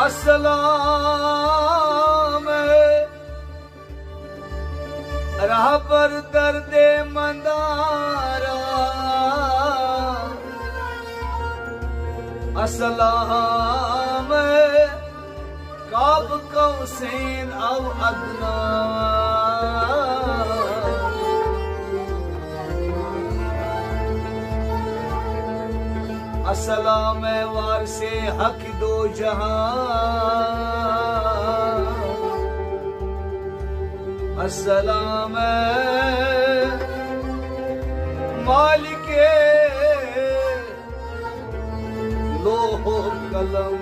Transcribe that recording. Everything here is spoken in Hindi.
अस्सलाम राह पर दर्दे मंदारा, अस्सलाम काब कौसैन औ अदना, अस्सलाम वारसे हक दो जहां, अस्सलाम मालिके लोहो कलम।